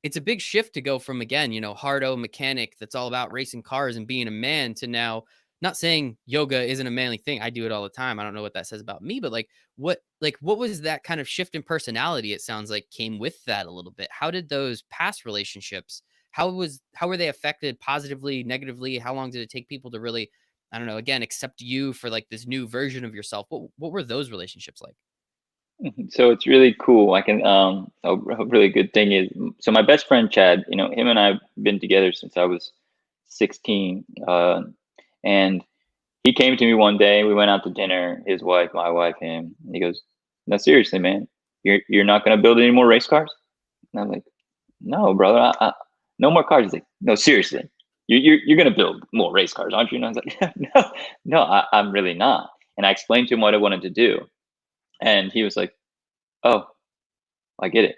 it's a big shift to go from, again, hardo mechanic that's all about racing cars and being a man, to now, not saying yoga isn't a manly thing. I do it all the time. I don't know what that says about me, but what was that kind of shift in personality? It sounds like came with that a little bit. How did those past relationships, how were they affected positively, negatively? How long did it take people to really, I don't know, again, accept you for like this new version of yourself? What were those relationships like? So it's really cool. A really good thing is, so my best friend Chad, him and I've been together since I was 16. And he came to me one day. We went out to dinner. His wife, my wife, him. And he goes, "No, seriously, man, you're not gonna build any more race cars?" And I'm like, "No, brother, no more cars." He's like, "No, seriously, you're gonna build more race cars, aren't you?" And I was like, "No, no, I'm really not." And I explained to him what I wanted to do, and he was like, "Oh, I get it.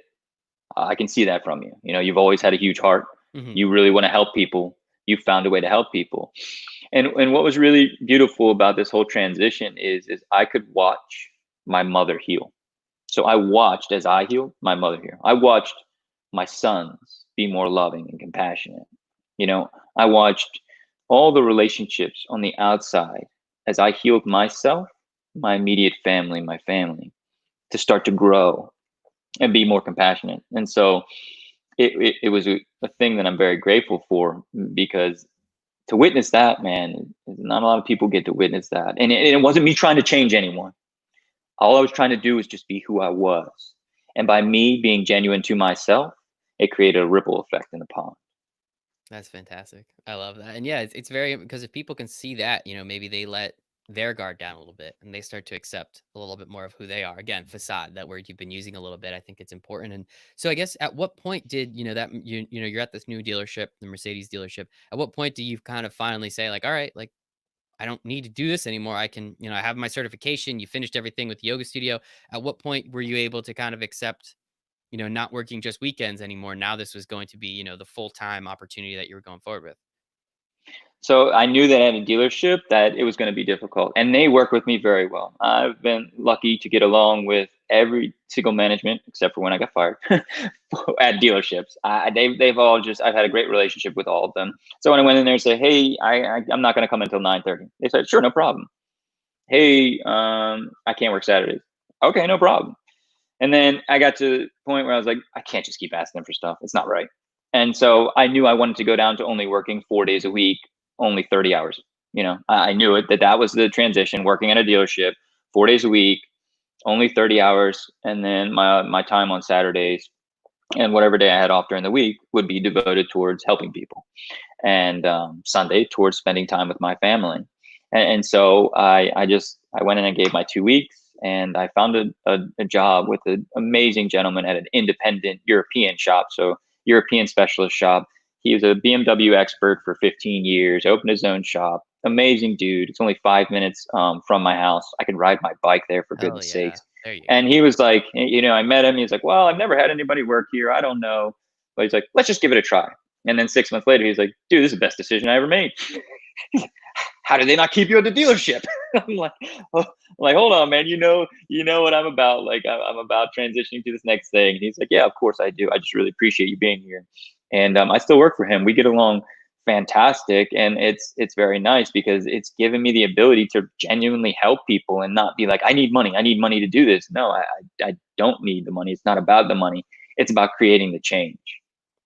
I can see that from you. You've always had a huge heart. Hmm. You really want to help people. You found a way to help people." And what was really beautiful about this whole transition is I could watch my mother heal. So I watched as I healed my mother heal. I watched my sons be more loving and compassionate. I watched all the relationships on the outside as I healed myself, my immediate family, my family, to start to grow and be more compassionate. And so it was a thing that I'm very grateful for, because to witness that, man, not a lot of people get to witness that. And it wasn't me trying to change anyone. All I was trying to do was just be who I was. And by me being genuine to myself, it created a ripple effect in the pond. That's fantastic. I love that. And yeah, it's very, because if people can see that, maybe they let their guard down a little bit and they start to accept a little bit more of who they are. Again, facade, that word you've been using a little bit. I think it's important. And so I guess at what point did, you're at this new dealership, the Mercedes dealership. At what point do you kind of finally say like, all right, like I don't need to do this anymore. I can, I have my certification. You finished everything with the yoga studio. At what point were you able to kind of accept, not working just weekends anymore? Now this was going to be, the full-time opportunity that you were going forward with. So I knew that at a dealership that it was going to be difficult, and they work with me very well. I've been lucky to get along with every single management except for when I got fired at dealerships. They've all just, I've had a great relationship with all of them. So when I went in there and said, "Hey, I'm not going to come until 9:30," they said, "Sure, no problem." "Hey, I can't work Saturdays." "Okay, no problem." And then I got to the point where I was like, I can't just keep asking them for stuff. It's not right. And so I knew I wanted to go down to only working 4 days a week, only 30 hours. I knew it, that was the transition, working at a dealership 4 days a week, only 30 hours. And then my time on Saturdays and whatever day I had off during the week would be devoted towards helping people. And Sunday towards spending time with my family. And so I went in and gave my 2 weeks, and I found a job with an amazing gentleman at an independent European shop. So European specialist shop. He was a BMW expert for 15 years, opened his own shop. Amazing dude. It's only 5 minutes from my house. I could ride my bike there, for Hell goodness yeah. sakes. There you And go. he was like, I met him. He's like, "Well, I've never had anybody work here. I don't know." But he's like, "Let's just give it a try." And then 6 months later, he's like, "Dude, this is the best decision I ever made." how did they not keep you at the dealership? I'm like, oh, hold on, man. You know what I'm about. Like, I'm about transitioning to this next thing. And he's like, yeah, of course I do. I just really appreciate you being here. And I still work for him. We get along fantastic, and it's very nice because it's given me the ability to genuinely help people and not be like, I need money to do this. No, I don't need the money. It's not about the money. It's about creating the change.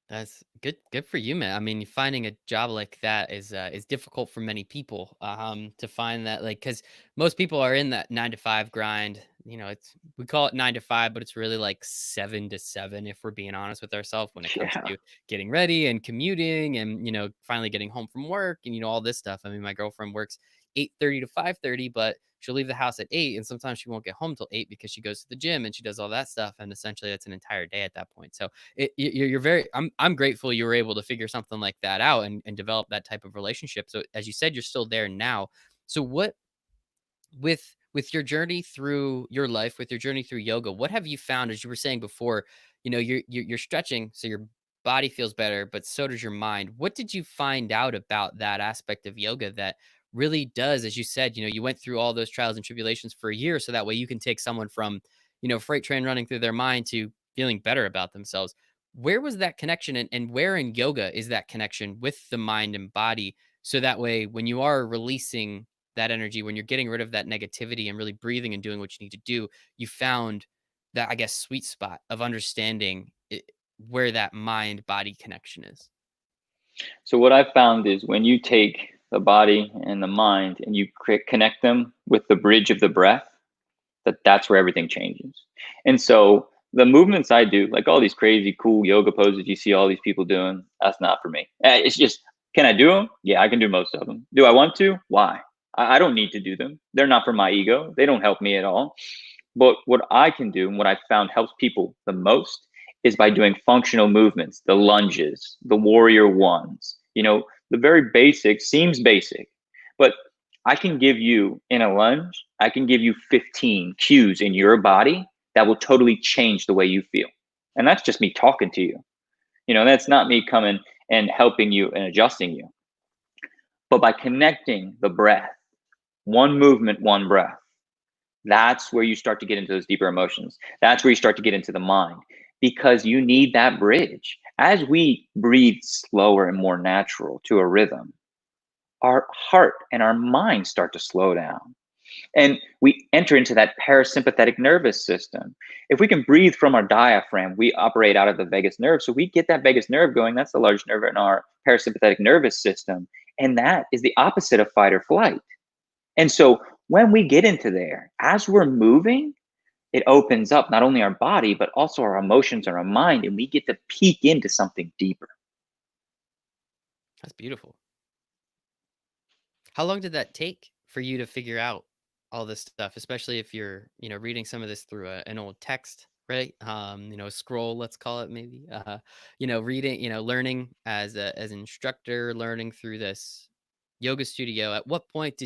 That's good. Good for you, man. I mean, finding a job like that is difficult for many people. To find that, like, because most people are in that 9 to 5 grind. You know, it's we call it 9 to 5, but it's really like 7 to 7 if we're being honest with ourselves when it comes Yeah. to getting ready and commuting and finally getting home from work and all this stuff. I mean, my girlfriend works 8:30 to 5:30, but she'll leave the house at 8, and sometimes she won't get home till 8 because she goes to the gym and she does all that stuff, and essentially that's an entire day at that point. So you're very I'm grateful you were able to figure something like that out and develop that type of relationship. So as you said, you're still there now. So what with your journey through your life, with your journey through yoga, what have you found? As you were saying before, you're stretching, so your body feels better, but so does your mind. What did you find out about that aspect of yoga that really does, as you said, you went through all those trials and tribulations for a year, so that way you can take someone from, freight train running through their mind to feeling better about themselves. Where was that connection, and where in yoga is that connection with the mind and body? So that way, when you are releasing that energy, when you're getting rid of that negativity and really breathing and doing what you need to do, you found that, I guess, sweet spot of understanding where that mind body connection is. So what I've found is when you take the body and the mind and you connect them with the bridge of the breath, that's where everything changes. And so the movements I do, like all these crazy cool yoga poses you see all these people doing, that's not for me. It's just, can I do them? Yeah, I can do most of them. Do I want to? Why? I don't need to do them. They're not for my ego. They don't help me at all. But what I can do and what I found helps people the most is by doing functional movements, the lunges, the warrior ones. The very basic seems basic, but I can give you in a lunge, I can give you 15 cues in your body that will totally change the way you feel. And that's just me talking to you. That's not me coming and helping you and adjusting you. But by connecting the breath, one movement, one breath, that's where you start to get into those deeper emotions. That's where you start to get into the mind because you need that bridge. As we breathe slower and more natural to a rhythm, our heart and our mind start to slow down. And we enter into that parasympathetic nervous system. If we can breathe from our diaphragm, we operate out of the vagus nerve. So we get that vagus nerve going. That's the largest nerve in our parasympathetic nervous system. And that is the opposite of fight or flight. And so when we get into there, as we're moving, it opens up not only our body, but also our emotions and our mind, and we get to peek into something deeper. That's beautiful. How long did that take for you to figure out all this stuff, especially if you're, reading some of this through an old text, right? Scroll, let's call it maybe. Reading, learning as an instructor, learning through this yoga studio. At what point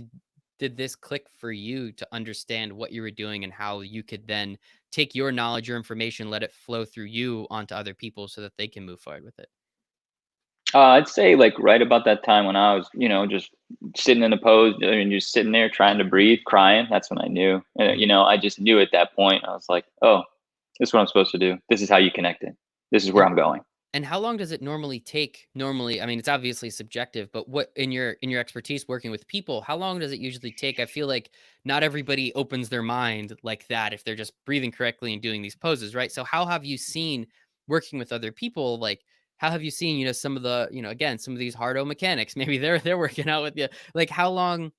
did this click for you to understand what you were doing and how you could then take your knowledge, your information, let it flow through you onto other people so that they can move forward with it? I'd say like right about that time when I was, just sitting in a pose and just sitting there trying to breathe, crying. That's when I knew. And, Mhm. I just knew at that point. I was like, oh, this is what I'm supposed to do. This is how you connect it. This is where And I'm going. And how long does it normally take? Normally, I mean, it's obviously subjective, but what in your expertise working with people, how long does it usually take? I feel like not everybody opens their mind like that if they're just breathing correctly and doing these poses, right? So how have you seen working with other people, like how have you seen, some of the, again, some of these hardo mechanics, maybe they're working out with you. Like how long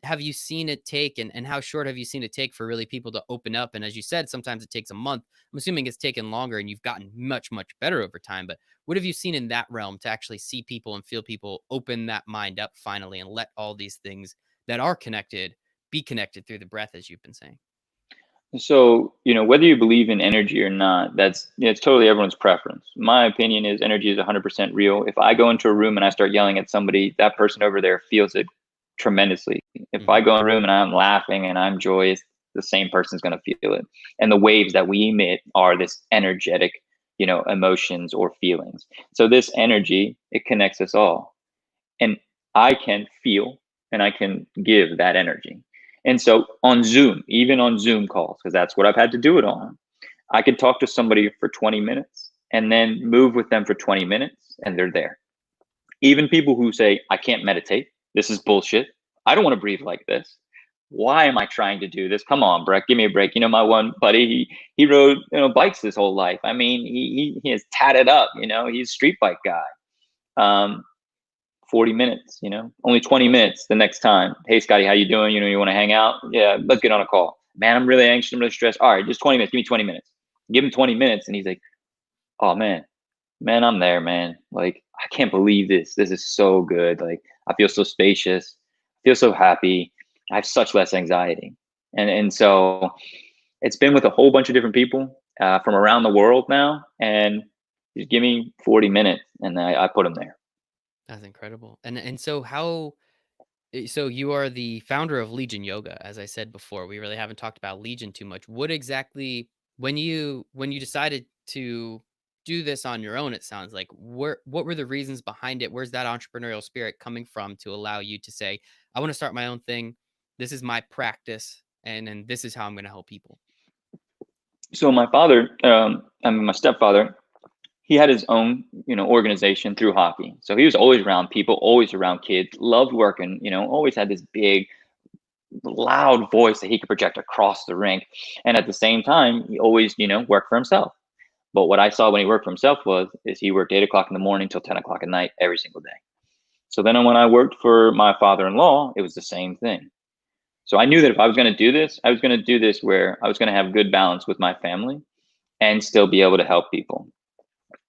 have you seen it take, and how short have you seen it take for really people to open up? And as you said, sometimes it takes a month. I'm assuming it's taken longer and you've gotten much, much better over time. But what have you seen in that realm to actually see people and feel people open that mind up finally and let all these things that are connected be connected through the breath, as you've been saying? So, whether you believe in energy or not, it's totally everyone's preference. My opinion is energy is 100% real. If I go into a room and I start yelling at somebody, that person over there feels it tremendously. If I Hmm. go in a room and I'm laughing and I'm joyous, the same person's going to feel it. And the waves that we emit are this energetic, emotions or feelings. So this energy, it connects us all. And I can feel and I can give that energy. And so on Zoom, even on Zoom calls, because that's what I've had to do it on, I could talk to somebody for 20 minutes and then move with them for 20 minutes and they're there. Even people who say, I can't meditate, this is bullshit. I don't want to breathe like this. Why am I trying to do this? Come on, Breck, give me a break. My one buddy, he rode bikes his whole life. I mean, he is tatted up. He's a street bike guy. 40 minutes. Only 20 minutes the next time. Hey, Scotty, how you doing? You want to hang out? Yeah, let's get on a call. Man, I'm really anxious. I'm really stressed. All right, just 20 minutes. Give me 20 minutes. Give him 20 minutes, and he's like, oh man, I'm there, man. Like, I can't believe this. This is so good. Like, I feel so spacious. I feel so happy. I have such less anxiety. And so it's been with a whole bunch of different people from around the world now. And just give me 40 minutes and I put them there. That's incredible. And so so you are the founder of Legion Yoga, as I said before. We really haven't talked about Legion too much. What exactly, when you decided to do this on your own, it sounds like, what were the reasons behind it? Where's that entrepreneurial spirit coming from to allow you to say, I want to start my own thing. This is my practice, and this is how I'm going to help people. So my father, my stepfather, he had his own, organization through hockey. So he was always around people, always around kids, loved working, always had this big, loud voice that he could project across the rink. And at the same time, he always, worked for himself. But what I saw when he worked for himself is he worked 8 o'clock in the morning till 10 o'clock at night every single day. So then when I worked for my father-in-law, it was the same thing. So I knew that if I was going to do this, I was going to do this where I was going to have good balance with my family and still be able to help people.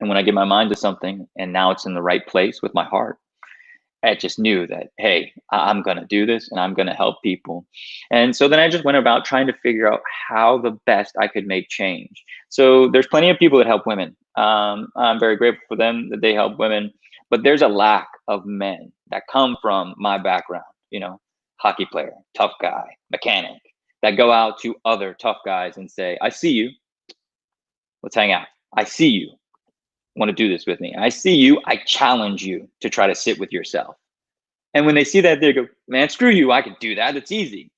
And when I give my mind to something and now it's in the right place with my heart, I just knew that, hey, I'm going to do this and I'm going to help people. And so then I just went about trying to figure out how the best I could make change. So there's plenty of people that help women. I'm very grateful for them that they help women, but there's a lack of men that come from my background, hockey player, tough guy, mechanic, that go out to other tough guys and say, I see you. Let's hang out. I see you. Want to do this with me? I see you. I challenge you to try to sit with yourself. And when they see that, they go, man, screw you. I can do that. It's easy.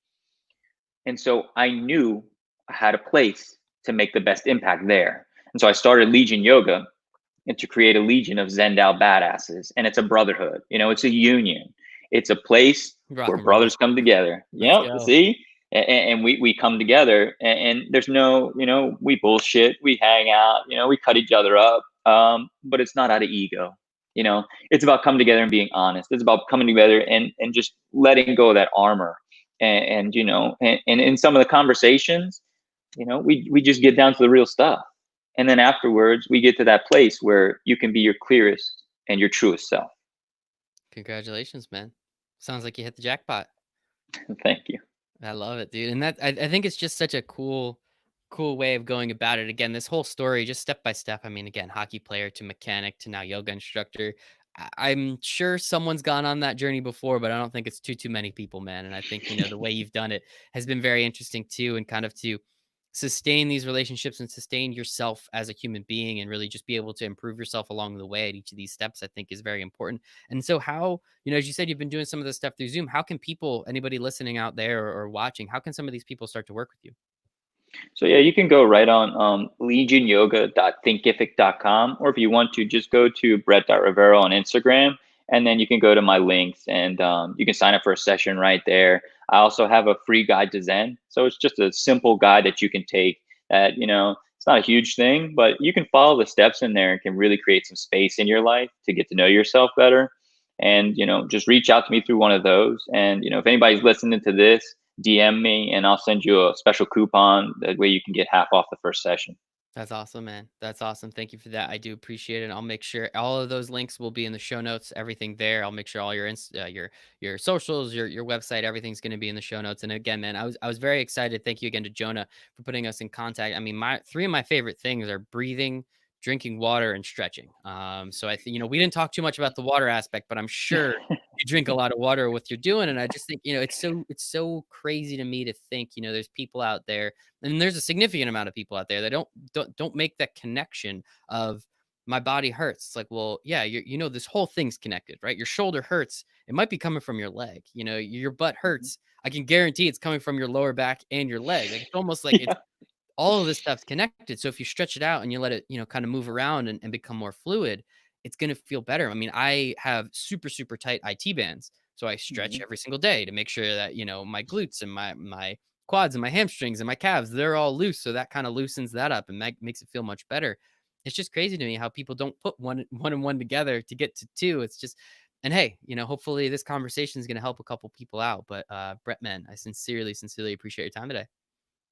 And so I knew I had a place to make the best impact there. And so I started Legion Yoga and to create a legion of Zendao badasses. And it's a brotherhood. It's a union. It's a place Rock where and roll. brothers come together. Let's Yep. go. See? And we come together and there's no, we bullshit. We hang out, we cut each other up. But it's not out of ego. It's about coming together and being honest. It's about coming together and just letting go of that armor. And in some of the conversations, we just get down to the real stuff. And then afterwards, we get to that place where you can be your clearest and your truest self. Congratulations, man. Sounds like you hit the jackpot. Thank you. I love it, dude. And I think it's just such a cool way of going about it. Again, this whole story, just step by step. I mean, again, hockey player to mechanic to now yoga instructor. I'm sure someone's gone on that journey before, but I don't think it's too many people, man. And I think, the way you've done it has been very interesting too, and kind of to sustain these relationships and sustain yourself as a human being and really just be able to improve yourself along the way at each of these steps, I think is very important. And so how, as you said, you've been doing some of this stuff through Zoom. How can people, anybody listening out there or watching, how can some of these people start to work with you? So yeah, you can go right on legionyoga.thinkific.com, or if you want to, just go to Brett.Rivero on Instagram, and then you can go to my links and you can sign up for a session right there. I also have a free guide to Zen. So it's just a simple guide that you can take that, it's not a huge thing, but you can follow the steps in there and can really create some space in your life to get to know yourself better. And, just reach out to me through one of those. And, if anybody's listening to this, DM me and I'll send you a special coupon. That way you can get half off the first session. That's awesome, man. That's awesome. Thank you for that. I do appreciate it. I'll make sure all of those links will be in the show notes. Everything there. I'll make sure all your socials, your website, everything's going to be in the show notes. And again, man, I was very excited. Thank you again to Jonah for putting us in contact. I mean, my three of my favorite things are breathing, drinking water, and stretching. So I think we didn't talk too much about the water aspect, but I'm sure you drink a lot of water with what you're doing. And I just think it's so crazy to me to think there's people out there, and there's a significant amount of people out there that don't make that connection of my body hurts. It's like, well, yeah, this whole thing's connected, right? Your shoulder hurts. It might be coming from your leg. Your butt Mhm. hurts. I can guarantee it's coming from your lower back and your leg. Like it's almost like it's Yeah. all of this stuff's connected. So if you stretch it out and you let it, kind of move around and become more fluid, it's going to feel better. I mean, I have super, super tight IT bands. So I stretch Mhm. every single day to make sure that, my glutes and my quads and my hamstrings and my calves, they're all loose. So that kind of loosens that up and makes it feel much better. It's just crazy to me how people don't put one and one together to get to two. It's just, and hey, hopefully this conversation is going to help a couple people out. But Brett, man, I sincerely, sincerely appreciate your time today.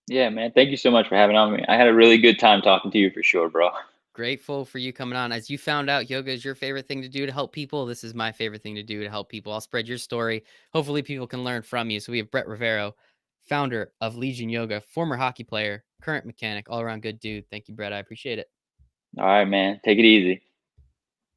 Yeah, man. Thank you so much for having on me. I had a really good time talking to you for sure, bro. Grateful for you coming on. As you found out, yoga is your favorite thing to do to help people. This is my favorite thing to do to help people. I'll spread your story. Hopefully, people can learn from you. So, we have Brett Rivero, founder of Legion Yoga, former hockey player, current mechanic, all around good dude. Thank you, Brett. I appreciate it. All right, man. Take it easy.